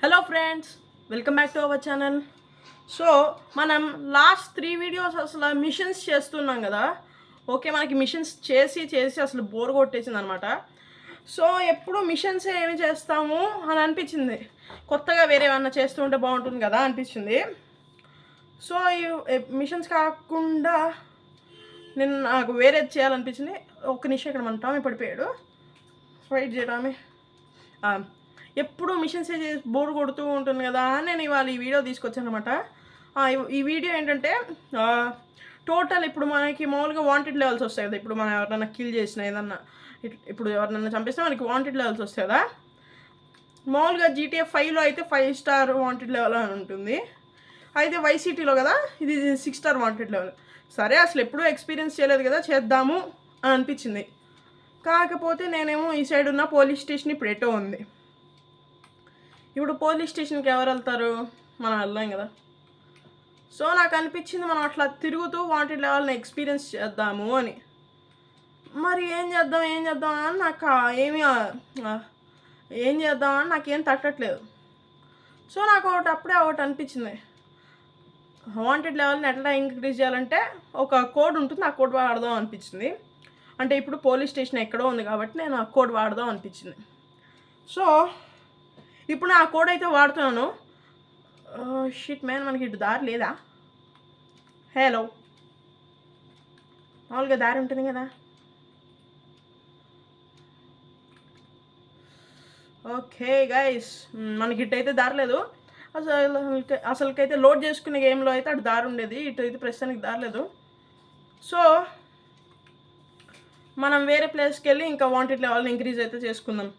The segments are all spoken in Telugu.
Hello friends, welcome back to our channel. So మనం లాస్ట్ 3 వీడియోస్ అసలు మిషన్స్ చేస్తున్నాం కదా. ఓకే, మనకి మిషన్స్ చేసి చేసి అసలు బోర్ కొట్టేసింది అనమాట. సో ఎప్పుడు మిషన్స్ ఏమి చేస్తాము అని అనిపించింది. కొత్తగా వేరే ఏమన్నా చేస్తుంటే బాగుంటుంది కదా అనిపించింది. సో ఈ మిషన్స్ కాకుండా నాకు వేరేది చేయాలనిపించింది. ఒక్క నిమిషం, ఇక్కడ మన టామీ పడిపోయాడు. ఫైట్ చేయడామే ఎప్పుడు మిషన్స్ చేసి బోర్ కొడుతూ ఉంటుంది కదా అని నేను ఇవాళ ఈ వీడియో తీసుకొచ్చాను అనమాట. ఈ వీడియో ఏంటంటే టోటల్ ఇప్పుడు మనకి మామూలుగా వాంటెడ్ లెవెల్స్ వస్తాయి కదా. ఇప్పుడు మనం ఎవరైనా కిల్ చేసిన ఏదన్నా, ఇప్పుడు ఎవరినైనా చంపేస్తే మనకి వాంటెడ్ లెవెల్స్ వస్తాయి కదా. మామూలుగా GTA 5లో అయితే 5 స్టార్ వాంటెడ్ లెవెల్ అని ఉంటుంది. అయితే వైసిటీలో కదా ఇది 6 స్టార్ వాంటెడ్ లెవెల్. సరే, అసలు ఎప్పుడూ ఎక్స్పీరియన్స్ చేయలేదు కదా, చేద్దాము అని అనిపించింది. కాకపోతే నేనేమో ఈ సైడ్ ఉన్న పోలీస్ స్టేషన్ ఇప్పుడు ఎటో ఉంది. ఇప్పుడు పోలీస్ స్టేషన్కి ఎవరు వెళ్తారు? మనం వెళ్ళాం కదా. సో నాకు అనిపించింది మనం అట్లా తిరుగుతూ వాంటెడ్ లెవెల్ని ఎక్స్పీరియన్స్ చేద్దాము అని. మరి ఏం చేద్దాం అని నాకు ఏం చేద్దామని నాకేం తట్టట్లేదు. సో నాకు అప్పుడే ఒకటి అనిపించింది, వాంటెడ్ లెవెల్ని ఎట్లా ఇంక్రీజ్ చేయాలంటే ఒక కోడ్ ఉంటుంది, ఆ కోడ్ వాడదాం అనిపించింది. అంటే ఇప్పుడు పోలీస్ స్టేషన్ ఎక్కడో ఉంది కాబట్టి నేను ఆ కోడ్ వాడదాం అనిపించింది. సో ఇప్పుడు నా కోడ్ అయితే వాడుతున్నాను. షిట్ మ్యాన్, మనకి ఇటు దారి లేదా? హలో, మామూలుగా దారి ఉంటుంది కదా. ఓకే గైస్, మనకి ఇటు అయితే దారి లేదు. అసలుకైతే లోడ్ చేసుకునే గేమ్లో అయితే అటు దారి ఉండేది, ఇటు అయితే ప్రస్తుతానికి దారి లేదు. సో మనం వేరే ప్లేస్కి వెళ్ళి ఇంకా వాంటెడ్ లెవెల్ని ఇంక్రీజ్ అయితే చేసుకుందాం.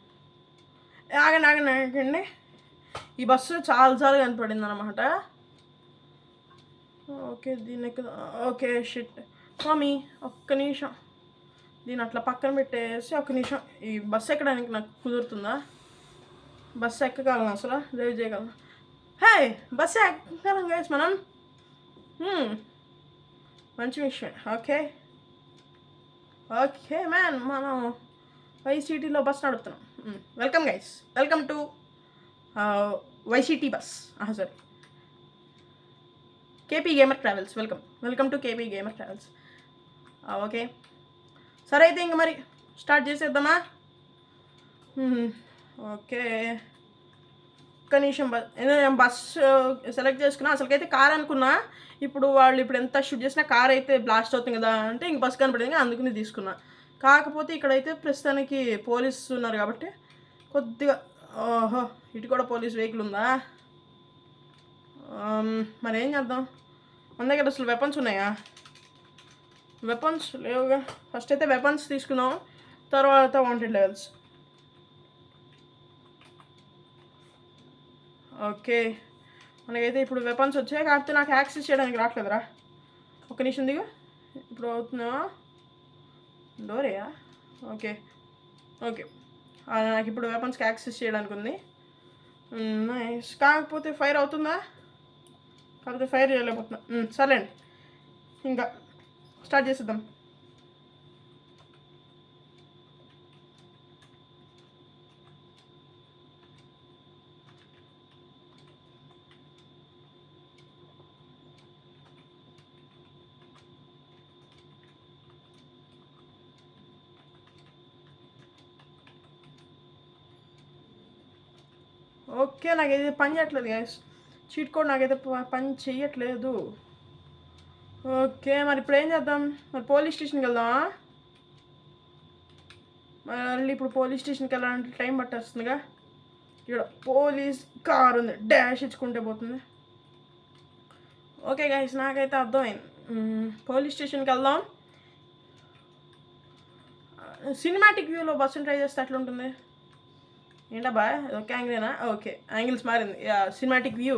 ఆగండి, ఈ బస్సు చాలాసార్లు కనపడింది అనమాట. ఓకే, దీన్ని ఓకే షిట్ మమ్మీ, ఒక్క నిమిషం దీన్ని అట్లా పక్కన పెట్టేసి ఒక్క నిమిషం. ఈ బస్సు ఎక్కడానికి నాకు కుదురుతుందా? బస్సు ఎక్కగలను, అసలు డ్రైవ్ చేయగలను. హే, బస్సు ఎక్కగలం గైస్ మనం. మంచి విషయం. ఓకే మ్యాన్, మనం వైసిటీలో బస్ నడుపుతున్నాం. Welcome guys, welcome to Y city bus. Sorry, KP gamer travels. Welcome to KP gamer travels. Okay, సరే అయితే ఇంక మరి స్టార్ట్ చేసేద్దామా? ఓకే, ఒక్క నిమిషం. బస్ సెలెక్ట్ చేసుకున్నా. అసలుకైతే కార్ అనుకున్నా. ఇప్పుడు ఎంత షూట్ చేసినా కార్ అయితే బ్లాస్ట్ అవుతుంది కదా అంటే ఇంక బస్ కనపడింది, అందుకని తీసుకున్నా. కాకపోతే ఇక్కడైతే ప్రస్తుతానికి పోలీస్ ఉన్నారు కాబట్టి కొద్దిగా, ఓహో ఇటు కూడా పోలీస్ వెహికల్ ఉందా? మరి ఏం చేద్దాం? మన దగ్గర అసలు వెపన్స్ ఉన్నాయా? వెపన్స్ లేవుగా. ఫస్ట్ అయితే వెపన్స్ తీసుకున్నాం, తర్వాత వాంటెడ్ లెవెల్స్. ఓకే, మనకైతే ఇప్పుడు వెపన్స్ వచ్చాయి, కాకపోతే నాకు యాక్సెస్ చేయడానికి రావట్లేదురా. ఒక నిమిషం దిగు. ఇప్పుడు అవుతుందా? డోరేయా? ఓకే, నాకు ఇప్పుడు వెపన్స్కి యాక్సెస్ చేయడానికి ఉంది. నైస్. కాకపోతే ఫైర్ అవుతుందా? కాకపోతే ఫైర్ చేయలేకపోతున్నా. సరేండి, ఇంకా స్టార్ట్ చేసేద్దాం. ఓకే, నాకైతే పని చేయట్లేదు గ్యాస్. చీట్ కోడ్ నాకైతే పని చెయ్యట్లేదు. ఓకే, మరి ఇప్పుడు ఏం చేద్దాం? మరి పోలీస్ స్టేషన్కి వెళ్దామా? మళ్ళీ ఇప్పుడు పోలీస్ స్టేషన్కి వెళ్ళాలంటే టైం పట్టేస్తుందిగా. ఇక్కడ పోలీస్ కార్ ఉంది, డాష్ ఇచ్చుకుంటే పోతుంది. ఓకే గైస్, నాకైతే అర్థమైంది. పోలీస్ స్టేషన్కి వెళ్దాం. సినిమాటిక్ వ్యూలో బస్సుని ట్రై చేస్తే ఎట్లుంటుంది? ఏంటబ్బా, ఓకే యాంగిలేనా? ఓకే, యాంగిల్స్ మారింది. Cinematic view.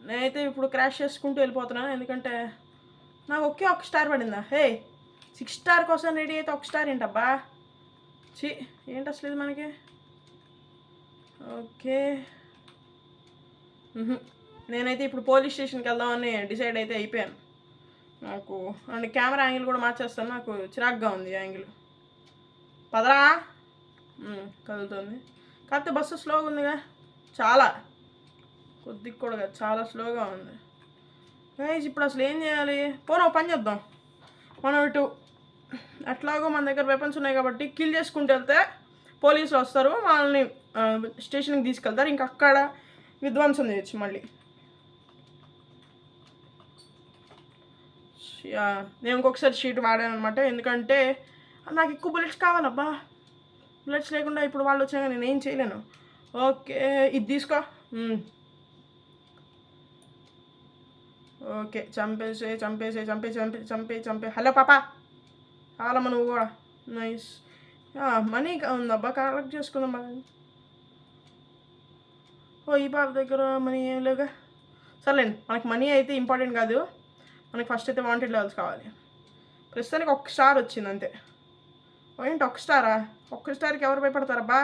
నేనైతే ఇప్పుడు క్రాష్ చేసుకుంటూ వెళ్ళిపోతున్నాను, ఎందుకంటే నాకు ఒక స్టార్ పడిందా? హే, 6 స్టార్ కోసం రెడీ అయితే 1 స్టార్ ఏంటబ్బా? ఏంటి అసలు ఇది మనకి? ఓకే, నేనైతే ఇప్పుడు పోలీస్ స్టేషన్కి వెళ్దామని డిసైడ్ అయితే అయిపోయాను. నాకు అండ్ కెమెరా యాంగిల్ కూడా మార్చేస్తాను, నాకు చిరాగ్గా ఉంది యాంగిల్. పదరా, కదులుతుంది. కాకపోతే బస్సు స్లోగా ఉందిగా, చాలా కొద్దిగా కూడా కాదు, చాలా స్లోగా ఉంది గైస్. ఇప్పుడు అసలు ఏం చేయాలి? పోను పని చేద్దాం. మనం ఇటు అట్లాగో మన దగ్గర వెపన్స్ ఉన్నాయి కాబట్టి కిల్ చేసుకుంటూ వెళ్తే పోలీసులు వస్తారు, వాళ్ళని స్టేషన్కి తీసుకెళ్తారు. ఇంక అక్కడ విధ్వంసం చేయొచ్చు మళ్ళీ. నేను ఇంకొకసారి షీట్ వాడాను అనమాట, ఎందుకంటే నాకు ఎక్కువ బుల్లెట్స్ కావాలబ్బా. బుల్లెట్స్ లేకుండా ఇప్పుడు వాళ్ళు వచ్చాక నేను ఏం చేయలేను. ఓకే, ఇది తీసుకో. ఓకే, చంపే. హలో పాపా, కావాలమ్మా నువ్వు కూడా. నైస్. మనీ ఉందబ్బా, కలెక్ట్ చేసుకుందాం మనం. ఓ ఈ పాప దగ్గర మనీ ఏం లేవుగా. సర్లేండి, మనకి మనీ అయితే ఇంపార్టెంట్ కాదు, మనకి ఫస్ట్ అయితే వాంటెడ్ లెవెల్స్ కావాలి. ప్రస్తుతానికి 1 స్టార్ వచ్చింది అంతే. ఏంటి 1 స్టారా? 1 స్టార్కి ఎవరు భయపడతారబ్బా?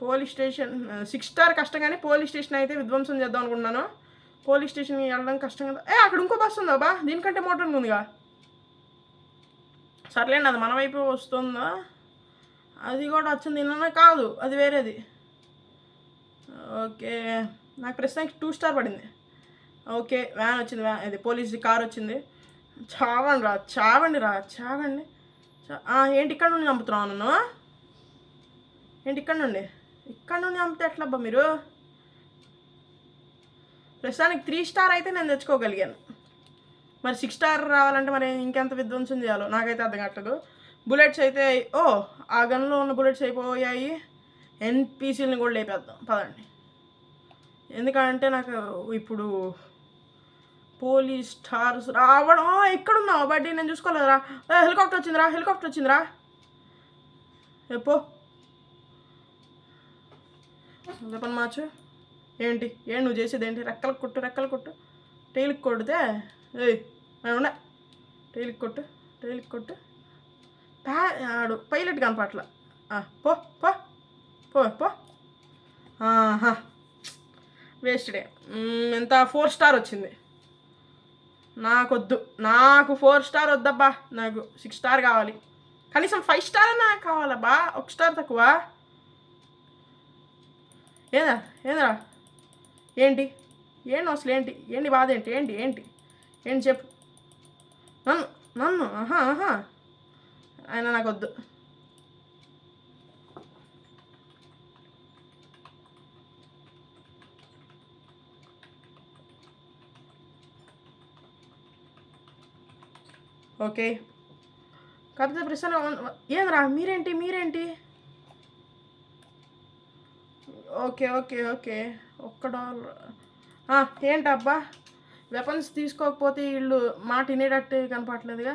పోలీస్ స్టేషన్ 6 స్టార్ కష్టం, కానీ పోలీస్ స్టేషన్ అయితే విధ్వంసం చేద్దాం అనుకుంటున్నాను. పోలీస్ స్టేషన్కి వెళ్ళడం కష్టం కదా. అక్కడ ఇంకో బస్సు ఉందా బా, దీనికంటే మోటార్ ఉందిగా. సర్లేండి, అది మన వైపు వస్తుందా? అది కూడా వచ్చింది నిన్న కాదు, అది వేరేది. ఓకే, నాకు ప్రస్తుతానికి 2 స్టార్ పడింది. ఓకే, వ్యాన్ వచ్చింది, ఇది పోలీస్ కార్ వచ్చింది. చావండి రా. ఏంటి ఇక్కడ నుండి చంపుతున్నావు నన్ను? ఏంటి ఇక్కడ నుండి చంపితే ఎట్లబ్బా మీరు? ప్రస్తుతానికి 3 స్టార్ అయితే నేను తెచ్చుకోగలిగాను. మరి 6 స్టార్ రావాలంటే మరి ఇంకెంత విధ్వంసం చేయాలో నాకైతే అర్థం కావట్లేదు. బుల్లెట్స్ అయితే ఆ గన్లో ఉన్న బుల్లెట్స్ అయిపోయాయి. ఎన్పీసీలని కూడా లేపేద్దాం పదండి. ఎందుకంటే నాకు ఇప్పుడు పోలీస్ స్టార్స్ రావడం. ఎక్కడున్నావు బడ్డీ? నేను చూసుకోలేదురా. హెలికాప్టర్ వచ్చిందిరా. ఎప్పో చెప్పండి మార్చు. ఏంటి నువ్వు చేసేది ఏంటి? రెక్కలకు కొట్టు. టైల్కి కొడితే ఉండే. టైల్కి కొట్టు. ఆడు పైలట్ కనపట్ల. పో. వేస్ట్డే. ఎంత 4 స్టార్ వచ్చింది. నాకొద్దు, నాకు 4 స్టార్ వద్దబ్బా, నాకు 6 స్టార్ కావాలి. కనీసం 5 స్టార్ అన్నా కావాలబ్బా, 1 స్టార్ తక్కువ. ఏంద్రా ఏంటి అసలు ఏంటి బాధ ఏంటి చెప్పు. నన్ను ఆయన నాకొద్దు. ఓకే, కాకపోతే ప్రశ్న ఏంద్రా మీరేంటి? ఓకే $1. ఏంటబ్బా, వెపన్స్ తీసుకోకపోతే వీళ్ళు మాట వినేటట్టు కనపడలేదుగా.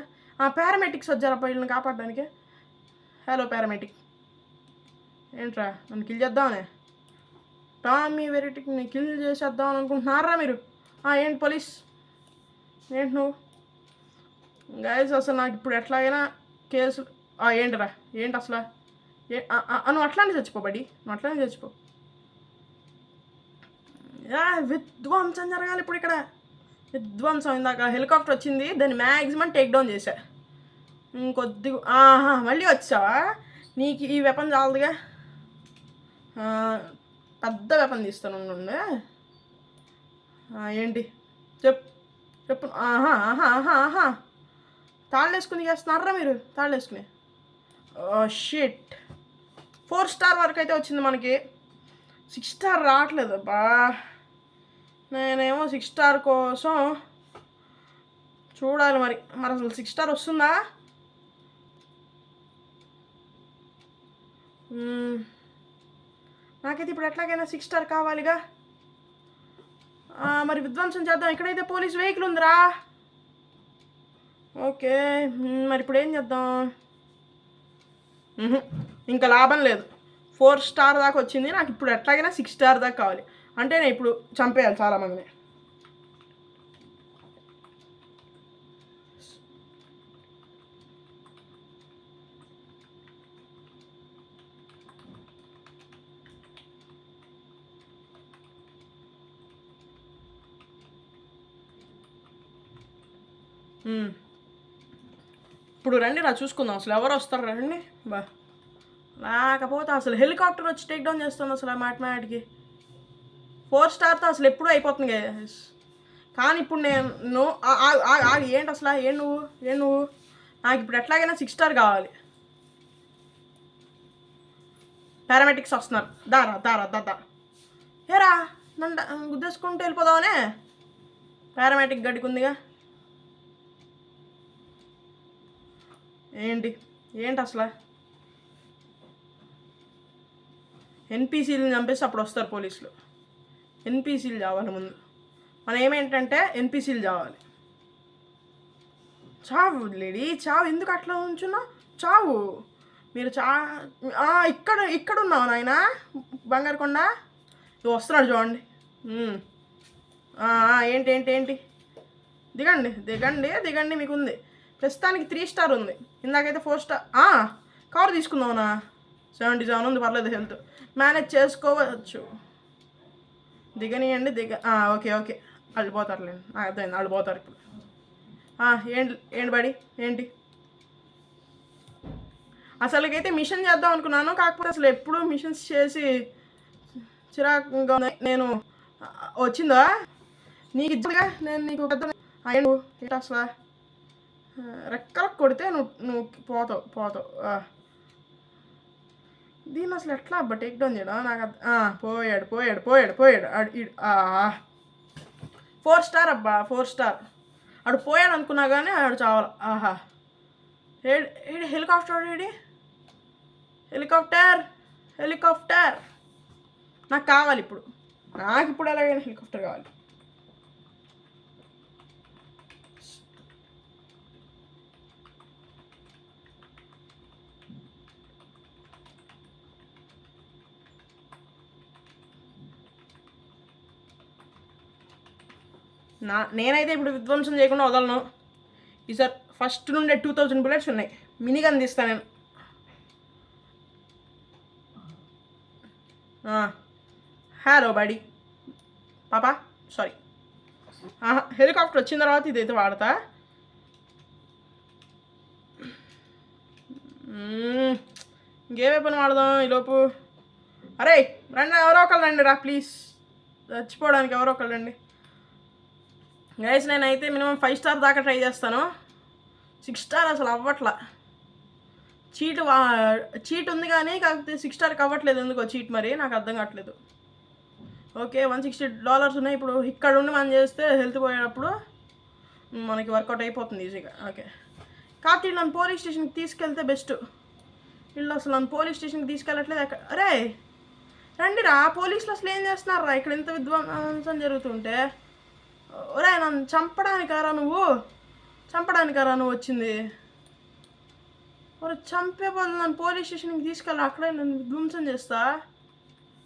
పారామెటిక్స్ వచ్చారబ్బా వీళ్ళని కాపాడడానికి. హలో పారామెటిక్, ఏంట్రా నన్ను కిల్ చేద్దామనే? టామీ వెరైటీని కిల్ చేసేద్దాం అనుకుంటున్నారా మీరు? ఏంటి పోలీస్, ఏంటి నువ్వు? గైస్ అసలు నాకు ఇప్పుడు ఎట్లాగైనా కేసు. ఏంటిరా ఏంటి అసలు? నువ్వు అట్లానే చచ్చిపో బడి, విధ్వంసం జరగాలి ఇప్పుడు ఇక్కడ. విధ్వంసం. ఇందాక హెలికాప్టర్ వచ్చింది, దాన్ని మ్యాక్సిమం టేక్ డౌన్ చేశా. ఇంకొద్దిగా మళ్ళీ వచ్చావా? నీకు ఈ వెపన్ చాలదుగా, పెద్ద వెపన్ తీస్తాను. ఏంటి చెప్పు. తాళ్ళు వేసుకుని చేస్తున్నారా మీరు? తాళ్ళు వేసుకుని. షిట్, 4 స్టార్ వరకు అయితే వచ్చింది మనకి. 6 స్టార్ రావట్లేదు అబ్బా. నేనేమో 6 స్టార్ కోసం చూడాలి. మరి అసలు 6 స్టార్ వస్తుందా? నాకైతే ఇప్పుడు ఎట్లాగైనా 6 స్టార్ కావాలిగా. మరి విధ్వంసం చేద్దాం. ఇక్కడైతే పోలీస్ వెహికల్ ఉందిరా. ఓకే, మరి ఇప్పుడు ఏం చేద్దాం? ఇంకా లాభం లేదు. 4 స్టార్ దాకా వచ్చింది, నాకు ఇప్పుడు ఎట్లాగైనా 6 స్టార్ దాకా కావాలి. అంటే నేను ఇప్పుడు చంపేయాలి చాలామందిని. ఇప్పుడు రండి రా, చూసుకుందాం అసలు ఎవరు వస్తారు. రండి బా. లేకపోతే అసలు హెలికాప్టర్ వచ్చి టేక్ డౌన్ చేస్తుంది అసలు ఆ మాటికి. 4 స్టార్తో అసలు ఎప్పుడూ అయిపోతుంది గైస్. కానీ ఇప్పుడు నేను ఏంటి అసలు ఏం నువ్వు నాకు ఇప్పుడు ఎట్లాగైనా 6 స్టార్ కావాలి. పారామెటిక్స్ వస్తున్నారు. దారా ఏరా నన్ను గుద్దేసుకుంటూ వెళ్ళిపోదామనే. పారామెటిక్ గడికుందిగా. ఏంటి అసలు ఎన్పిసిలను చంపేసి అప్పుడు వస్తారు పోలీసులు. ఎన్పిసిలు చావాలి ముందు. మనం ఏమేంటంటే ఎన్పిసిలు చావాలి. చావు లేడీ చావు. ఎందుకు అట్లా ఉంచున్నా? చావు. మీరు ఇక్కడ ఉన్నావు నాయన బంగారుకొండ. నువ్వు వస్తున్నాడు చూడండి. ఏంటి దిగండి మీకుంది. ప్రస్తుతానికి 3 స్టార్ ఉంది. ఇందాకైతే 4 స్టార్. కవర్ తీసుకుందావునా? 77 ఉంది, పర్లేదు. హెల్త్ మేనేజ్ చేసుకోవచ్చు. దిగనియండి. ఓకే వాళ్ళు పోతారులేండి. అర్థమైంది, వాళ్ళు పోతారు ఇప్పుడు. ఏంటి బడి ఏంటి? అసలుకైతే మిషన్ చేద్దాం అనుకున్నాను. కాకపోతే అసలు ఎప్పుడు మిషన్స్ చేసి చిరాకుగా నేను వచ్చిందా నీకు ఇద్దరుగా. నేను నీకు పెద్ద ఏంటి అసలు రెక్కలకు కొడితే నువ్వు పోతావు. దీన్ని అసలు ఎట్లా టేక్ డౌన్ చేయడం నాకు పోయాడు. 4 స్టార్ అబ్బా, 4 స్టార్. ఆడు పోయాడు అనుకున్నా కానీ ఆడు చావాలి. ఏడి హెలికాప్టర్ నాకు కావాలి ఇప్పుడు. నాకు ఇప్పుడు ఎలాగైనా హెలికాప్టర్ కావాలి. నేనైతే ఇప్పుడు విధ్వంసం చేయకుండా వదలను. ఈసారి ఫస్ట్ నుండే 2000 బుల్లెట్స్ ఉన్నాయి. మినీగన్ తీస్తాను నేను. హలో బడి పాపా, సారీ. హెలికాప్టర్ వచ్చిన తర్వాత ఇదైతే వాడతా. ఇంకే వెపన్ వాడదాం ఈలోపు. అరే రండి, ఎవరో ఒకళ్ళు రండి రా ప్లీజ్. చచ్చిపోవడానికి ఎవరో ఒకళ్ళు రండి గైస్. నేనైతే మినిమం 5 స్టార్ దాకా ట్రై చేస్తాను. 6 స్టార్ అసలు అవ్వట్లా. చీట్ ఉంది కానీ కాకపోతే 6 స్టార్కి అవ్వట్లేదు. ఎందుకో చీట్ మరి నాకు అర్థం కావట్లేదు. ఓకే, $160 ఉన్నాయి. ఇప్పుడు ఇక్కడ ఉండి మనం చేస్తే హెల్త్ పోయేటప్పుడు మనకి వర్కౌట్ అయిపోతుంది ఈజీగా. ఓకే, కాబట్టి నన్ను పోలీస్ స్టేషన్కి తీసుకెళ్తే బెస్ట్. వీళ్ళు అసలు నన్ను పోలీస్ స్టేషన్కి తీసుకెళ్ళట్లేదు. అరే రండిరా, పోలీసులు అసలు ఏం చేస్తున్నారా ఇక్కడ ఇంత విధ్వంసం జరుగుతుంటే? ఒరే నన్ను చంపడానికారా నువ్వు వచ్చింది? ఒరే చంపే బదులు నన్ను పోలీస్ స్టేషన్కి తీసుకెళ్ళి అక్కడే నన్ను విధ్వంసం చేస్తా.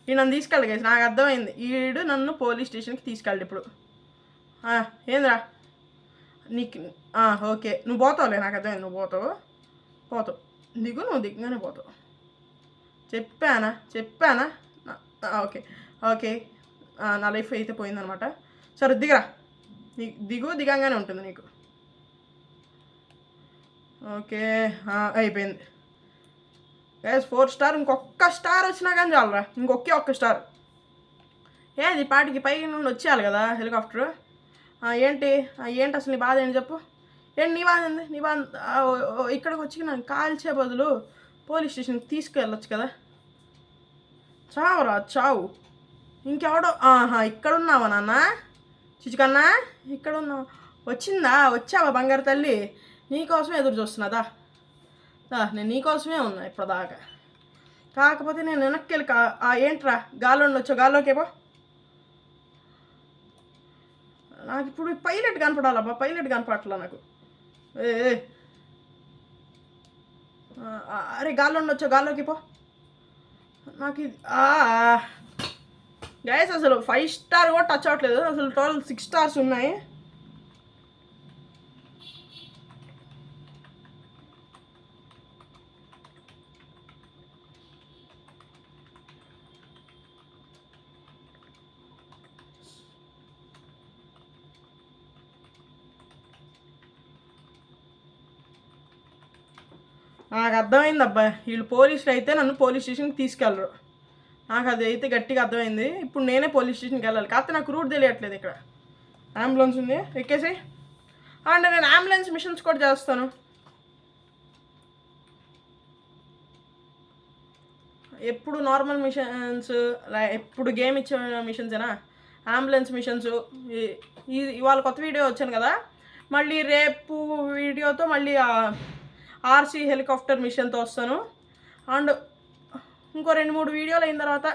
నన్ను తీసుకెళ్ళి గైస్, నాకు అర్థమైంది. ఈడు నన్ను పోలీస్ స్టేషన్కి తీసుకెళ్ళి ఇప్పుడు. ఏంద్రా నీకు ఓకే, నువ్వు పోతావులే, నాకు అర్థమైంది. నువ్వు పోతావు. నువ్వు దిగ్గానే పోతావు. చెప్పానా? ఓకే నా లైఫ్ అయితే పోయిందనమాట. సరే దిగరా. దిగంగానే ఉంటుంది నీకు. ఓకే అయిపోయింది గైస్. 4 స్టార్. ఇంకొక స్టార్ వచ్చినా కానీ చాలరా. ఒక్క స్టార్. ఏది పాటికి పై నుండి వచ్చేయాలి కదా హెలికాప్టర్. ఏంటి అసలు నీ బాధ ఏంటి చెప్పు. ఏంటి నీ బాధ ఏంది? నీ బాధ ఇక్కడికి వచ్చి నాకు కాల్చే బదులు పోలీస్ స్టేషన్కి తీసుకెళ్ళొచ్చు కదా. చావు. ఇంకెవడో ఇక్కడున్నావా నాన్న? చిచుకన్నా ఇక్కడ ఉన్నావు. వచ్చావా బంగారు తల్లి? నీకోసమే ఎదురు చూస్తున్నదా. నేను నీకోసమే ఉన్నా ఇప్పటిదాకా. కాకపోతే నేను వెనక్కి వెళ్ళి ఏంట్రా గాల్లో ఉండొచ్చో గాల్లోకే పో. నాకు ఇప్పుడు పైలట్ కనపడాలబ్బా. పైలట్ కనపడట్లా నాకు. అరే గాల్లో ఉండొచ్చో గాల్లోకి పో. నాకు గైస్ అసలు 5 స్టార్ కూడా టచ్ అవ్వట్లేదు. అసలు టోటల్ 6 స్టార్స్ ఉన్నాయి. నాకు అర్థమైంది అబ్బా. వీళ్ళు పోలీసులు అయితే నన్ను పోలీస్ స్టేషన్కి తీసుకెళ్ళరు. నాకు అది అయితే గట్టిగా అర్థమైంది. ఇప్పుడు నేనే పోలీస్ స్టేషన్కి వెళ్ళాలి. కాకపోతే నాకు రూట్ తెలియట్లేదు. ఇక్కడ అంబులెన్స్ ఉంది, ఎక్కేసి. అంటే నేను అంబులెన్స్ మిషన్స్ కూడా చేస్తాను. ఎప్పుడు నార్మల్ మిషన్స్, ఎప్పుడు గేమ్ ఇచ్చే మిషన్సేనా? Ambulance machines. ఇవాళ కొత్త వీడియో వచ్చాను కదా, మళ్ళీ రేపు వీడియోతో మళ్ళీ ఆర్సీ హెలికాప్టర్ మిషన్తో వస్తాను. అండ్ ఇంకో 2-3 వీడియోలు అయిన తర్వాత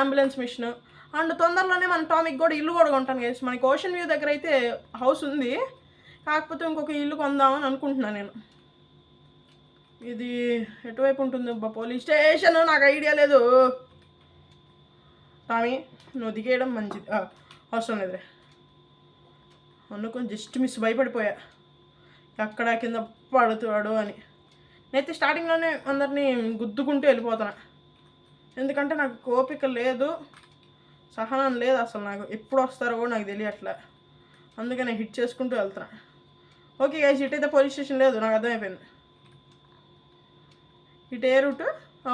అంబులెన్స్ మిషన్. అండ్ తొందరలోనే మన టామిక్ కూడా ఇల్లు కూడా కొంటాను గైస్. మనకి ఓషన్ వ్యూ దగ్గర అయితే హౌస్ ఉంది, కాకపోతే ఇంకొక ఇల్లు కొందామని అనుకుంటున్నాను నేను. ఇది ఎటువైపు ఉంటుంది పోలీస్ స్టేషన్? నాకు ఐడియా లేదు. టామీ నువ్వు దిగేయడం మంచిది. అవసరం లేదురే అనుకుని జస్ట్ మిస్ భయపడిపోయా, ఎక్కడ కింద పడుతాడు అని. నేనైతే స్టార్టింగ్లోనే అందరినీ గుద్దుకుంటూ వెళ్ళిపోతున్నా, ఎందుకంటే నాకు ఓపిక లేదు, సహనం లేదు అసలు. నాకు ఎప్పుడు వస్తారో కూడా నాకు తెలియట్లే, అందుకే నేను హిట్ చేసుకుంటూ వెళ్తున్నా. ఓకే గైస్, ఇటైతే పోలీస్ స్టేషన్ లేదు, నాకు అర్థమైపోయింది. ఇటు ఏ రూట్?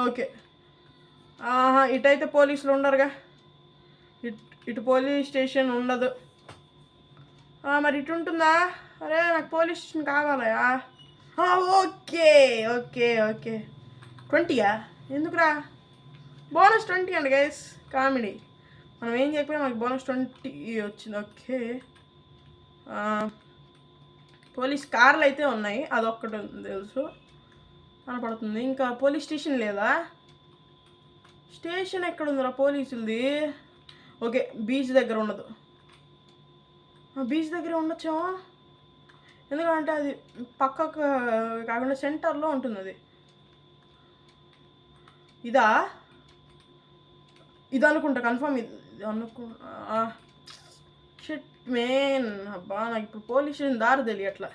ఓకే, ఇటైతే పోలీసులు ఉండరుగా, ఇటు పోలీస్ స్టేషన్ ఉండదు. మరి ఇటు ఉంటుందా? అరే నాకు పోలీస్ స్టేషన్ కావాలయా. ఓకే ఓకే ఓకే 20యా? ఎందుకురా? బోనస్ 20 అండి గైస్, కామెడీ. మనం ఏం చెప్పినా మనకి బోనస్ 20 వచ్చింది. ఓకే, పోలీస్ కార్లు అయితే ఉన్నాయి, అదొక్కటి తెలుసు, కనపడుతుంది. ఇంకా పోలీస్ స్టేషన్ లేదా? స్టేషన్ ఎక్కడ ఉందిరా పోలీసులది? ఓకే, బీచ్ దగ్గర ఉండదు. బీచ్ దగ్గర ఉండొచ్చామా? ఎందుకంటే అది పక్కకు కాకుండా సెంటర్లో ఉంటుంది. అది ఇదా? ఇది అనుకుంటా, కన్ఫర్మ్ ఇది షిట్ మెయిన్. అబ్బా నాకు ఇప్పుడు పోలీస్ స్టేషన్ దారి తెలియట్లా.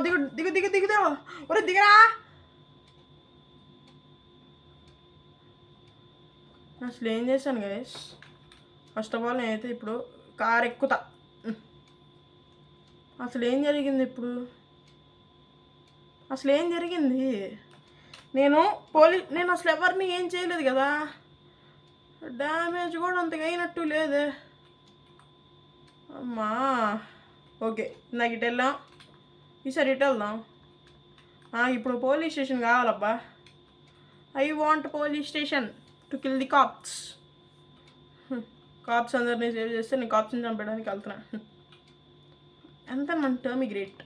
దిగు దిగు దిగు దిగుదా? ఒరే దిగరా! అసలు ఏం చేశాను గైస్? ఫస్ట్ ఆఫ్ ఆల్ నేనైతే ఇప్పుడు కార్ ఎక్కుతా. అసలు ఏం జరిగింది ఇప్పుడు? అసలు ఏం జరిగింది? నేను అసలు ఎవరిని ఏం చేయలేదు కదా, డ్యామేజ్ కూడా అంతగా అయినట్టు లేదే. అమ్మా ఓకే, నాకు ఇటు వెళ్ళాం, ఈసారి ఇటు వెళ్దాం. ఇప్పుడు పోలీస్ స్టేషన్ కావాలబ్బా. I want police station to kill the cops. Cops అందరినీ సేవ్ చేస్తే నేను కాప్స్ని చంపడానికి వెళ్తున్నా. ఎంత మన టర్మీ గ్రేట్.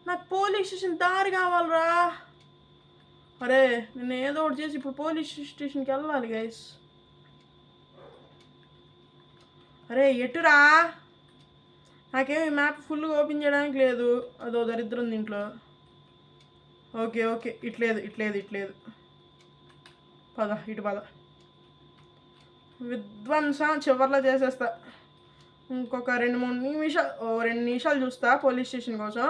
నాకు పోలీస్ స్టేషన్ దారి కావాలరా. అరే నేను ఏదో ఒకటి చేసి ఇప్పుడు పోలీస్ స్టేషన్కి వెళ్ళాలి గైస్. అరే ఎటురా? నాకేమి మ్యాప్ ఫుల్గా ఓపెన్ చేయడానికి లేదు, అదో దరిద్రం దీంట్లో. ఓకే ఓకే, ఇట్లేదు ఇట్లేదు ఇట్లేదు, పద ఇటు పద. విధ్వంసం చివర్లో చేసేస్తా. ఇంకొక 2 నిమిషాలు చూస్తా పోలీస్ స్టేషన్ కోసం.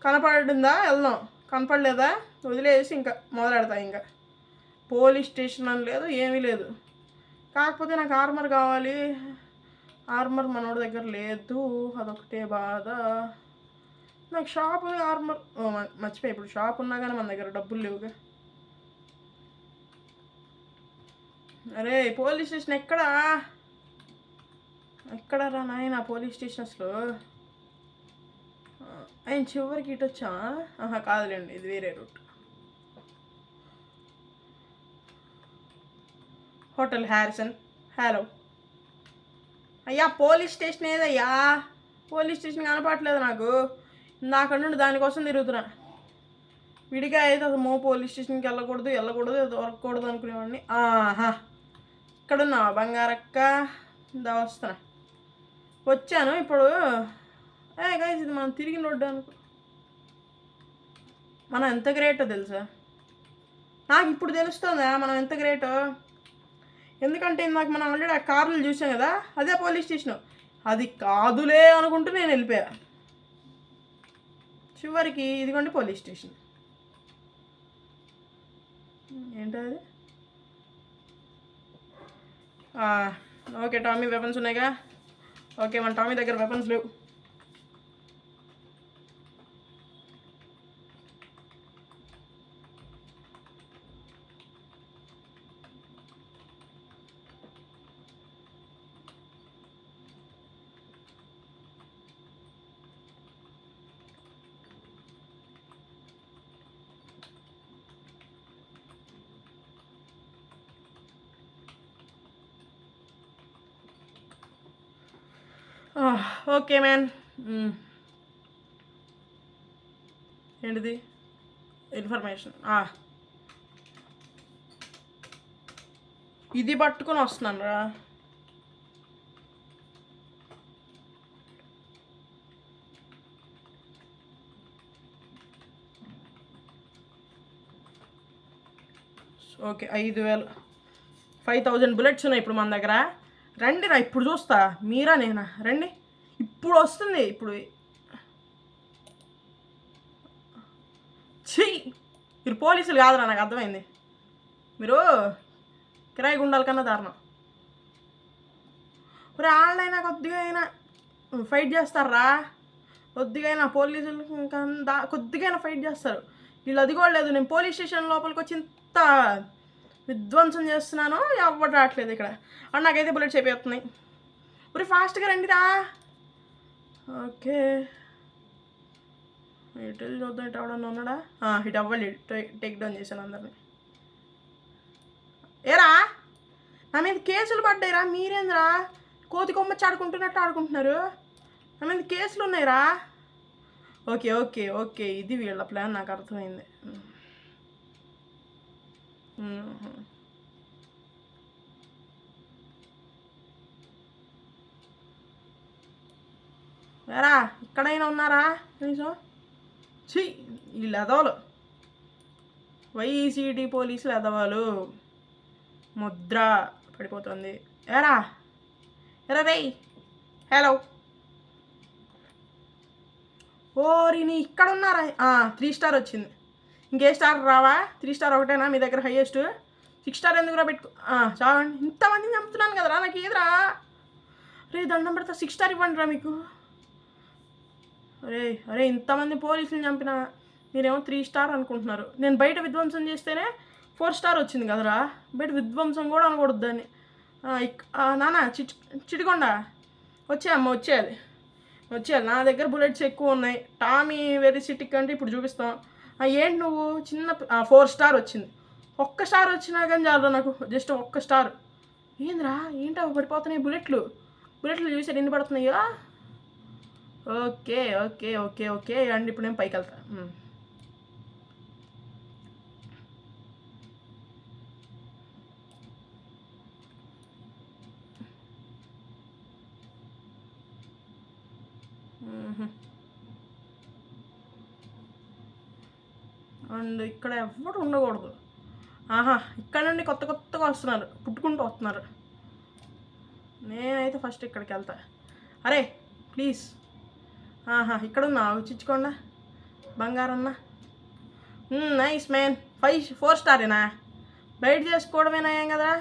కనపడిందా? వెళ్దాం. కనపడలేదా? వదిలేసి ఇంకా మొదలెడతా. ఇంకా పోలీస్ స్టేషన్ అని లేదు, ఏమీ లేదు. కాకపోతే నాకు ఆర్మర్ కావాలి. ఆర్మర్ మనోడి దగ్గర లేదు, అదొకటే బాధ. నాకు షాప్ ఆర్మర్ మర్చిపోయి. ఇప్పుడు షాప్ ఉన్నా కానీ మన దగ్గర డబ్బులు లేవుగా. అరే పోలీస్ స్టేషన్ ఎక్కడా? ఎక్కడరా నాయన పోలీస్ స్టేషన్ అసలు? ఆయన చివరికి ఇటు వచ్చా? కాదులేండి, ఇది వేరే రూట్. Hotel Harrison. హలో అయ్యా, పోలీస్ స్టేషన్ ఏదయ్యా? పోలీస్ స్టేషన్ కనపడట్లేదు నాకు. నాకంటే నుండి దానికోసం తిరుగుతున్నా. విడిగా అయితే అసలు పోలీస్ స్టేషన్కి వెళ్ళకూడదు దొరకకూడదు అనుకునేవాడిని. ఇక్కడున్నావా బంగారక్క? వస్తున్నా, వచ్చాను ఇప్పుడు. గైస్ ఇది మనం తిరిగిన రోడ్డు అనుకో. మనం ఎంత గ్రేటో తెలుసా? నాకు ఇప్పుడు తెలుస్తుందా మనం ఎంత గ్రేటో. ఎందుకంటే ఇందాక మనం ఆల్రెడీ ఆ కార్లు చూసాం కదా, అదే పోలీస్ స్టేషన్. అది కాదులే అనుకుంటూ నేను వెళ్ళిపోయా. చివరికి ఇదిగోండి పోలీస్ స్టేషన్. ఏంటది? ఓకే, టామీ వెపన్స్ ఉన్నాయిగా. ఓకే, మన టామీ దగ్గర వెపన్స్ లేవు. Okay man. ఏంటిది ఇన్ఫర్మేషన్? ఇది పట్టుకొని వస్తున్నాను రా. ఓకే 5,000 5,000 బుల్లెట్స్ ఉన్నాయి ఇప్పుడు మన దగ్గర. రండి రా, ఇప్పుడు చూస్తా. మీరా నేనా? రండి, ఇప్పుడు వస్తుంది. ఇప్పుడు ఛీ, మీరు పోలీసులు కాదురా, నాకు అర్థమైంది. మీరు కిరాయి గుండాల కన్నా దారుణం. మరి వాళ్ళైనా కొద్దిగా అయినా ఫైట్ చేస్తారా? కొద్దిగా అయినా పోలీసులు కొద్దిగా అయినా ఫైట్ చేస్తారు. వీళ్ళు అది కూడా లేదు. నేను పోలీస్ స్టేషన్ లోపలికి వచ్చి ఇంత విధ్వంసం చేస్తున్నాను, ఎవరు రావట్లేదు ఇక్కడ. అండ్ నాకైతే బుల్లెట్స్ అయిపోతున్నాయి. మరి ఫాస్ట్గా రండిరా. ఓకే, ఇటు వెళ్ళి చూద్దాం. ఇటు ఎవడన్నా ఉన్నాడా? ఇటు అవ్వాలి. టేక్ డౌన్ చేశాను అందరినీ. ఏరా, నా మీద కేసులు పడ్డాయిరా. మీరేంద్రా కోతి కొమ్మచ్చి ఆడుకుంటున్నట్టు ఆడుకుంటున్నారు? నా మీద కేసులు ఉన్నాయిరా. ఓకే ఓకే ఓకే, ఇది వీళ్ళ ప్లాన్, నాకు అర్థమైంది. వేరా, ఇక్కడైనా ఉన్నారా కనీసం? ఛీ, వీళ్ళు ఎదవలు, వైసీడీ పోలీసులు ఎదవాలు. ముద్ర పడిపోతుంది. ఎరా ఎరా రే, హలో. ఓరిని, ఇక్కడ ఉన్నారా? 3 స్టార్ వచ్చింది. ఇంకే స్టార్ రావా? 3 స్టార్ ఒకటేనా మీ దగ్గర హైయెస్ట్? 6 స్టార్ ఎందుకురా పెట్టుకో. చావండి, ఇంతమందిని చంపుతున్నాను కదరా, నాకు ఏదిరా? రే దండం పెడతా, 6 స్టార్ ఇవ్వండి రా మీకు. అరే ఇంతమంది పోలీసులు చంపిన మీరేమో 3 స్టార్ అనుకుంటున్నారు. నేను బయట విధ్వంసం చేస్తేనే 4 స్టార్ వచ్చింది కదరా. బయట విధ్వంసం కూడా అనకూడదు దాన్ని. నాన్న చిటికొండ వచ్చేయమ్మ, వచ్చేయాలి. నా దగ్గర బుల్లెట్స్ ఎక్కువ ఉన్నాయి. టామీ వెరీ సిటీ కంటే ఇప్పుడు చూపిస్తాం. ఏంటి నువ్వు చిన్న 4 స్టార్ వచ్చింది. 1 స్టార్ వచ్చినా కానీ చాలు నాకు, జస్ట్ 1 స్టార్. ఏంద్రా, ఏంటి అవి పడిపోతున్నాయి బుల్లెట్లు చూసారు ఎన్ని పడుతున్నాయో? ఓకే ఓకే ఓకే ఓకే అండి, ఇప్పుడు నేను పైకి వెళ్తా. అండ్ ఇక్కడ ఎవరు ఉండకూడదు. ఇక్కడ నుండి కొత్తగా వస్తున్నారు, పుట్టుకుంటూ వస్తున్నారు. నేనైతే ఫస్ట్ ఇక్కడికి వెళ్తా. అరే ప్లీజ్, ఇక్కడ ఉన్నా, చిచ్చుకోండా బంగారన్నా. Nice man. 4 స్టారేనా? బయట చేసుకోవడమేనా ఏం కదా?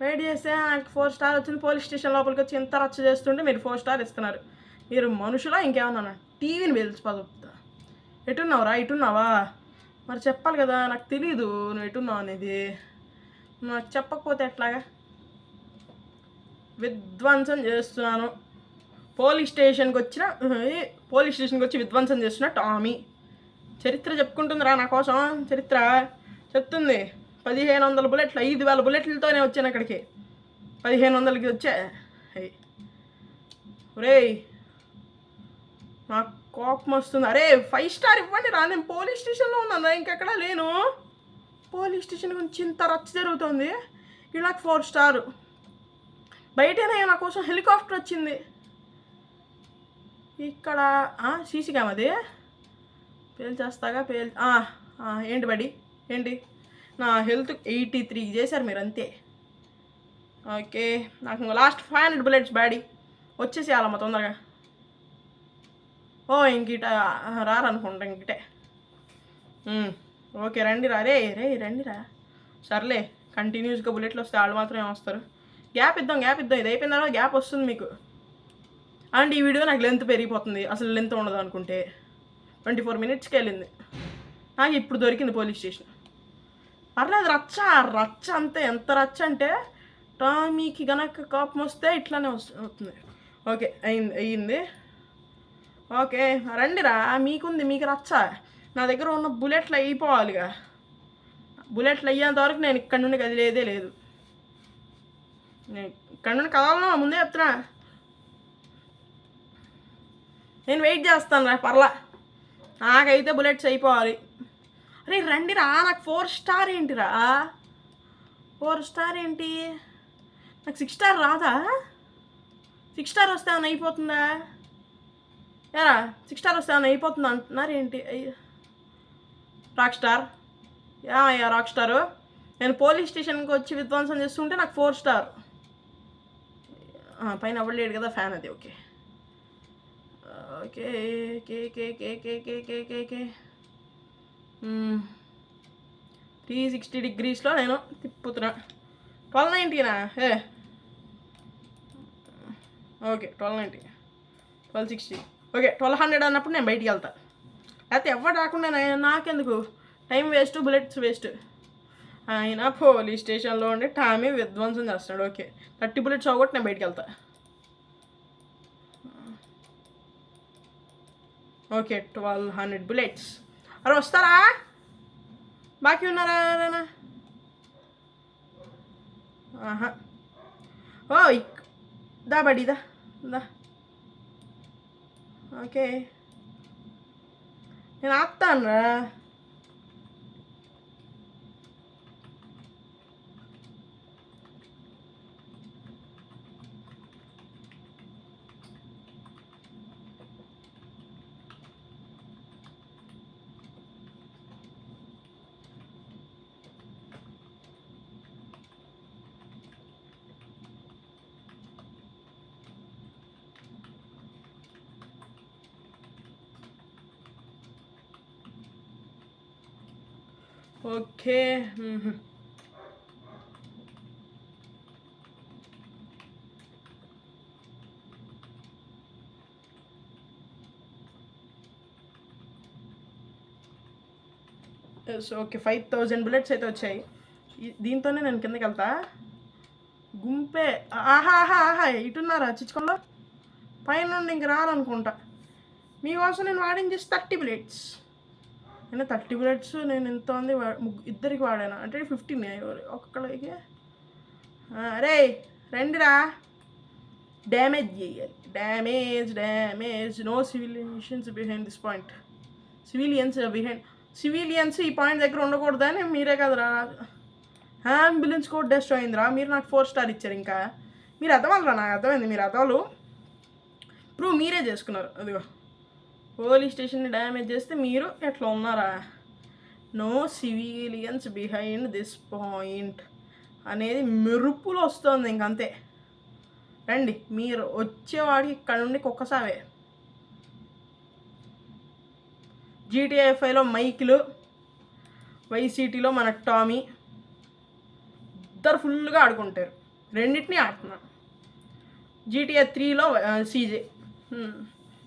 బయట చేస్తే నాకు 4 స్టార్ వచ్చింది. పోలీస్ స్టేషన్ లోపలికి వచ్చి ఎంత రచ్చ చేస్తుంటే మీరు 4 స్టార్ ఇస్తున్నారు. మీరు మనుషులా ఇంకేమన్నా? టీవీని వెలిచిపోతా. ఎటున్నావురా? ఇటున్నావా? మరి చెప్పాలి కదా, నాకు తెలీదు నువ్వు ఎటున్నావు అనేది. నాకు చెప్పకపోతే ఎట్లాగా? విధ్వంసం చేస్తున్నాను. పోలీస్ స్టేషన్కి వచ్చి విధ్వంసం చేస్తున్న టామీ. చరిత్ర చెప్పుకుంటుందిరా నా కోసం. చరిత్ర చెప్తుంది. 1,500 బుల్లెట్లు, 5,000 బుల్లెట్లతోనే వచ్చాను అక్కడికి. 1,500కి వచ్చా. ఒరేయ్, నాకు కోపం వస్తుంది. అరే 5 స్టార్ ఇవ్వండి రా, నేను పోలీస్ స్టేషన్లో ఉన్నాను, ఇంకెక్కడా లేను. పోలీస్ స్టేషన్ గురించి ఇంత రచ్చ జరుగుతుంది. ఇది నాకు 4 స్టార్. బయటనే నా కోసం హెలికాప్టర్ వచ్చింది. ఇక్కడ సీసీ క్యామ్ అది పేల్చేస్తాగా. ఏంటి బడి, ఏంటి? నా హెల్త్ 83 చేశారు మీరు, అంతే. ఓకే, నాకు లాస్ట్ 500 బుల్లెట్స్ బాడీ వచ్చేసేయాలమ్మ తొందరగా. ఇంకిట రారనుకుంటా ఇంకిటే. ఓకే రండి రా. రే రండి రా. సర్లే, కంటిన్యూస్గా బుల్లెట్లు వస్తే వాళ్ళు మాత్రమే వస్తారు. గ్యాప్ ఇద్దాం. ఇది అయిపోయిన తర్వాత గ్యాప్ వస్తుంది మీకు. అండ్ ఈ వీడియో నాకు లెంత్ పెరిగిపోతుంది. అసలు లెంత్ ఉండదు అనుకుంటే 24 మినిట్స్కి వెళ్ళింది. నాకు ఇప్పుడు దొరికింది పోలీస్ స్టేషన్. పర్లేదు, రచ్చ అంతే. ఎంత రచ్చ అంటే టామీకి గనక కోపం వస్తే ఇట్లానే అవుతుంది. ఓకే, అయ్యింది. ఓకే రండిరా, మీకు రచ్చ. నా దగ్గర ఉన్న బుల్లెట్లు అయిపోవాలిగా. బుల్లెట్లు అయ్యేంత వరకు నేను ఇక్కడ నుండి కదిలేదే లేదు. నేను ఇక్కడ నుండి కదలను, ముందే చెప్తున్నా. నేను వెయిట్ చేస్తాను రా, పర్లా. నాకైతే బుల్లెట్స్ అయిపోవాలి. అరే రండిరా, నాకు 4 స్టార్ ఏంటిరా? 4 స్టార్ ఏంటి? నాకు 6 స్టార్ రాదా? 6 స్టార్ వస్తే ఏమైనా అయిపోతుందా? యారా 6 స్టార్ వస్తే ఏమైనా అయిపోతుందా అంటున్నారు ఏంటి? Rock star. Yeah rock star. నేను పోలీస్ స్టేషన్కి వచ్చి విధ్వంసం చేస్తుంటే నాకు 4 స్టార్. పైన అవ్వలేడు కదా ఫ్యాన్ అది. ఓకే ఓకే కే కే కే కే కే కే కే కే 360 డిగ్రీస్లో నేను తిప్పుతున్నా. 1290నా? ఓకే 1290, 1260. ఓకే 1200 అన్నప్పుడు నేను బయటికి వెళ్తా. లేకపోతే ఎవరు రాకుండా నాకెందుకు టైం వేస్ట్, బుల్లెట్స్ వేస్ట్. ఆయన పోలీస్ స్టేషన్లో ఉండి టామీ విధ్వంసం చేస్తాడు. ఓకే 30 బుల్లెట్స్ అవగొట్టి నేను బయటికి వెళ్తా. Okay 1200 bullets. అరే వస్తారా? బాకీ ఉన్నారా ఎవరైనా? ఓ దా బడి దా. ఓకే నేను ఆపుతాను రా. ఓకే ఓకే 5000 బుల్లెట్స్ అయితే వచ్చాయి. దీంతోనే నేను కిందకి వెళ్తా. గుంపే ఆహా ఇటున్నారా చిచ్చుకోలో? పైన నుండి ఇంక రాలనుకుంటా. మీకోసం నేను వాడించేసి 30 బుల్లెట్స్. నేను 30 బుల్లెట్స్ నేను ఎంతమంది ఇద్దరికి వాడాను అంటే 15 ఒక్కళ్ళకి. అరే రండిరా, డ్యామేజ్ చేయాలి. Damage. No civilians behind this point. Civilians ఈ పాయింట్ దగ్గర ఉండకూడదని మీరే కదరా. అంబులెన్స్ కూడా డెస్ట్ అయిందిరా. మీరు నాకు 4 స్టార్ ఇచ్చారు. ఇంకా మీరు అర్థవాలరా? నాకు అర్థమైంది మీరు అర్థవాలు. ప్రూవ్ మీరే చేసుకున్నారు. అదిగో పోలీస్ స్టేషన్ని డ్యామేజ్ చేస్తే మీరు ఎట్లా ఉన్నారా? No civilians behind this point అనేది మెరుపులు వస్తుంది. ఇంకంతే. రండి, మీరు వచ్చేవాడికి ఇక్కడ నుండి కుక్కసావే. GTA 5లో మైకిల్, వైసిటీలో మన టామీ ఇద్దరు ఫుల్గా ఆడుకుంటారు. రెండింటినీ ఆడుతున్నాను. GTA 3లో CJ,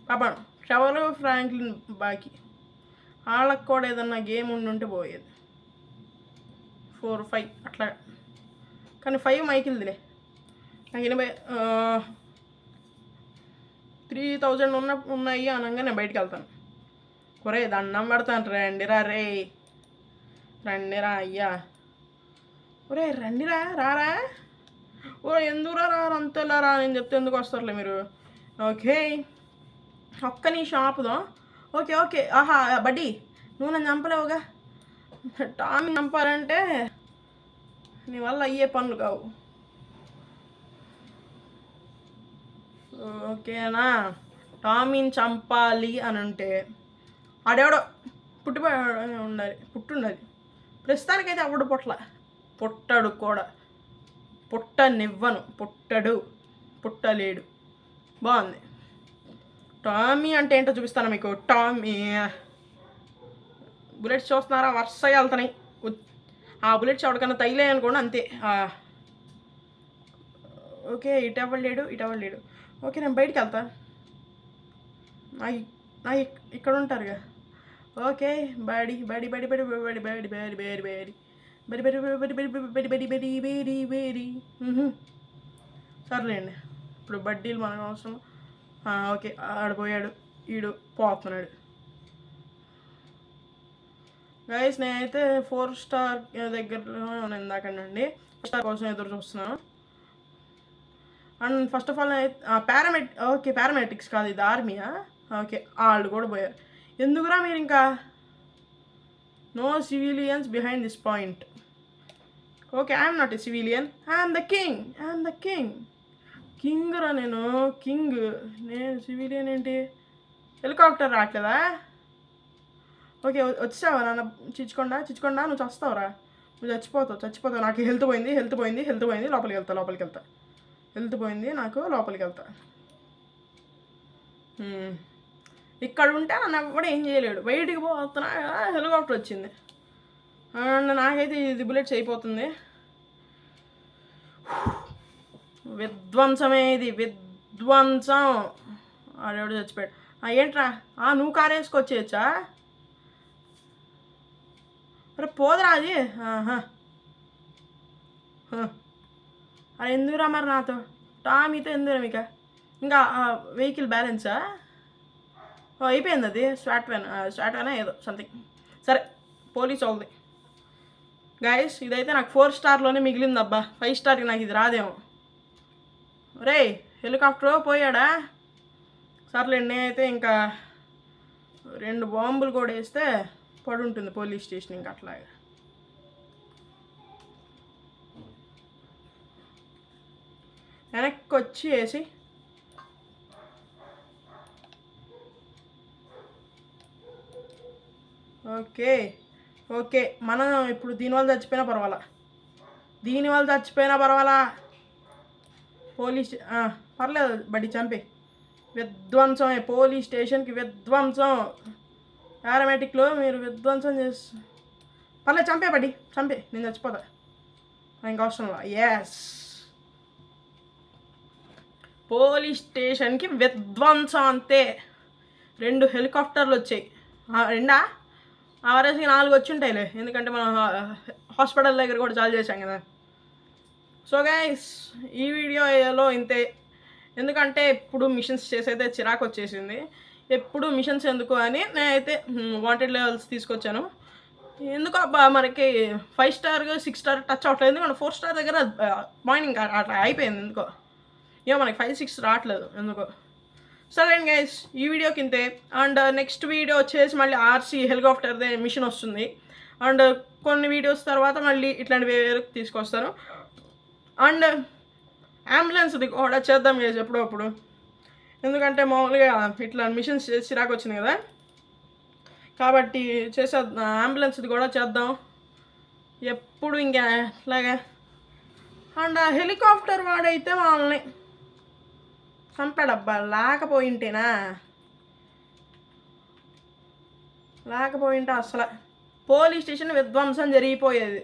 పాపం ట్రెవర్ ఫ్రాంక్లిన్ బాకీ. వాళ్ళకి కూడా ఏదన్నా గేమ్ ఉండుంటే పోయేది. 4, 5 అట్లా. కానీ 5 మైకిల్దిలే. నాకు 3000 ఉన్నాయి అనగా నేను బయటికి వెళ్తాను. ఒరే దండం పడతాను, రండిరా రండిరా అయ్యా. ఒరే రండిరా, రారా. ఓ ఎందుకురా రారు, అంతేలా రా నేను చెప్తే ఎందుకు వస్తారులే మీరు. ఓకే ఒక్క నిమిషం ఆపుదాం. ఓకే ఆహా బడ్డీ, నువ్వు నన్ను చంపలేవుగా. టామీ చంపాలంటే నీ వల్ల అయ్యే పనులు కావు. ఓకేనా? టామీని చంపాలి అని అంటే ఆడెవడో ఉండాలి, పుట్టుండాలి. ప్రస్తుతానికైతే ఎవడు పుట్టడు కూడా. పుట్టనివ్వను. పుట్టలేడు. బాగుంది. టామీ అంటే ఏంటో చూపిస్తాను మీకు. టామీ బుల్లెట్స్ చూస్తున్నారా? వరుసగా వెళ్తున్నాయి. ఆ బుల్లెట్స్ ఎవరికన్నా తగిలే అనుకోండి అంతే. ఓకే ఇటు అవ్వలేడు. ఓకే నేను బయటికి వెళ్తా. నా ఇక్కడ ఉంటారుగా. ఓకే బడి సర్లేండి. ఇప్పుడు బడ్డీలు మనకు అవసరం. ఓకే ఆడిపోయాడు. ఈడు పోతున్నాడు. గైస్ నేనైతే 4 స్టార్ దగ్గరలో ఇందాకండి స్టార్ కోసం ఎదురు చూస్తున్నాను. And first of all parametrics కాదు, ఇది ఆర్మీయా? ఓకే వాళ్ళు కూడా పోయారు. ఎందుకురా మీరు ఇంకా no civilians behind this point. Okay I'm not a civilian, I'm the king. King రా నేను సివిలియన్ ఏంటి? హెలికాప్టర్ రావట్లేదా? ఓకే వచ్చావా నాన్న? చిచ్చుకొండ నువ్వు చస్తావురా, నువ్వు చచ్చిపోతావు. నాకు హెల్త్ పోయింది. లోపలికి వెళ్తా. హెల్త్ పోయింది నాకు, లోపలికి వెళ్తా. ఇక్కడ ఉంటే నన్ను కూడా ఏం చేయలేడు. బయటికి పోతున్నా హెలికాప్టర్ వచ్చింది అండ్ నాకైతే ఇది బుల్లెట్స్ అయిపోతుంది. విధ్వంసమే ఇది, విధ్వంసం. ఆడెవడు చచ్చిపోయాడు. ఏంట్రా నువ్వు కారు వేసుకొచ్చేయచ్చా? అరే పోదురా అది. అరే ఎందుకురా మరి నాతో టామీతో ఎందుకురా మీకు ఇంకా వెహికల్ బ్యాలెన్సా? అయిపోయింది అది. స్వాట్ వ్యాన్ ఏదో సంథింగ్. సరే పోలీస్ అవుతుంది గైస్. ఇదైతే నాకు 4 స్టార్లోనే మిగిలింది అబ్బా. 5 స్టార్కి నాకు ఇది రాదేమో. రే హెలికాప్టర్ పోయాడా? సర్లేండి, నేనైతే ఇంకా 2 బాంబులు కూడా వేస్తే పడుంటుంది పోలీస్ స్టేషన్. ఇంకా అట్లాగే వెనక్కి వచ్చి వేసి ఓకే మనం ఇప్పుడు దీనివల్ల చచ్చిపోయినా పర్వాలా. పోలీస్ పర్లేదు బడి చంపే. విధ్వంసమే పోలీస్ స్టేషన్కి విధ్వంసం. పారామెటిక్లో మీరు విధ్వంసం చేసి పర్లేదు చంపే బడి చంపే, నేను చచ్చిపోతా ఇంకా అవసరంలా. ఎస్ పోలీస్ స్టేషన్కి విధ్వంసం అంతే. 2 హెలికాప్టర్లు వచ్చాయి. 2 ఆవరేజ్కి 4 వచ్చి ఉంటాయిలే, ఎందుకంటే మనం హాస్పిటల్ దగ్గర కూడా చాలు చేసాం కదా. సో గైస్ ఈ వీడియోలో ఇంతే. ఎందుకంటే ఎప్పుడు మిషన్స్ చేసైతే చిరాకు వచ్చేసింది. ఎప్పుడు మిషన్స్ ఎందుకు అని నేనైతే వాంటెడ్ లెవెల్స్ తీసుకొచ్చాను. ఎందుకు అబ్బా మనకి 5 స్టార్ 6 స్టార్ టచ్ అవ్వట్లేదు, ఎందుకంటే 4 స్టార్ దగ్గర పాయింట్ అట్లా అయిపోయింది. ఎందుకో మనకి 5, 6 రావట్లేదు ఎందుకో. సరే గైస్ ఈ వీడియోకి ఇంతే. అండ్ నెక్స్ట్ వీడియో వచ్చేసి మళ్ళీ ఆర్సీ హెలికాప్టర్దే మిషన్ వస్తుంది. అండ్ కొన్ని వీడియోస్ తర్వాత మళ్ళీ ఇట్లాంటి వేరే తీసుకొస్తాను. అండ్ అంబులెన్స్ది కూడా చేద్దాం గైస్ ఎప్పుడప్పుడు, ఎందుకంటే మామూలుగా ఇట్లా మిషన్స్ చేసి చిరాకు వచ్చింది కదా, కాబట్టి చేసేద్దాం. అంబులెన్స్ది కూడా చేద్దాం ఎప్పుడు ఇంకా ఇట్లాగా. అండ్ హెలికాప్టర్ వాడైతే వాళ్ళని చంపాడబ్బా. లేకపోయింటే అసలు పోలీస్ స్టేషన్ విధ్వంసం జరిగిపోయేది.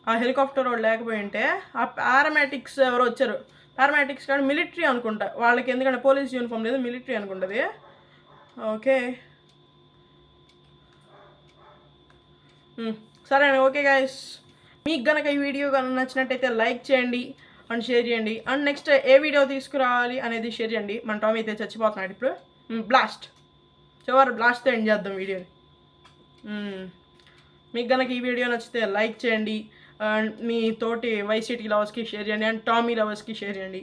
ఆ హెలికాప్టర్ వాడు లేకపోయింటే ఆ పారామెటిక్స్ ఎవరు వచ్చారు, పారామెటిక్స్ కానీ మిలిటరీ అనుకుంటా వాళ్ళకి, ఎందుకంటే పోలీస్ యూనిఫామ్ లేదు, మిలిటరీ అనుకుంటుంది. ఓకే సరే అండి. ఓకే గైస్ మీకు కనుక ఈ వీడియో కనుక నచ్చినట్టయితే లైక్ చేయండి అండ్ షేర్ చేయండి. అండ్ నెక్స్ట్ ఏ వీడియో తీసుకురావాలి అనేది షేర్ చేయండి. మన టామీ అయితే చచ్చిపోతున్నాడు ఇప్పుడు. బ్లాస్ట్తో ఎండ్ చేద్దాం వీడియోని. మీకు కనుక ఈ వీడియో నచ్చితే లైక్ చేయండి అండ్ మీ తోటి వైసీటీ లవర్స్కి షేర్ చేయండి అండ్ టామీ లవర్స్కి షేర్ చేయండి.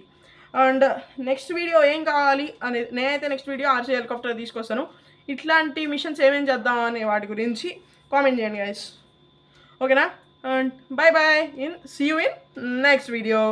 అండ్ నెక్స్ట్ వీడియో ఏం కావాలి అనేది నేనైతే నెక్స్ట్ వీడియో ఆర్సీ హెలికాప్టర్ తీసుకొస్తాను. ఇట్లాంటి మిషన్స్ ఏమేం చేద్దాం అనే వాటి గురించి కామెంట్ చేయండి గైస్. ఓకేనా? And bye see you in next video.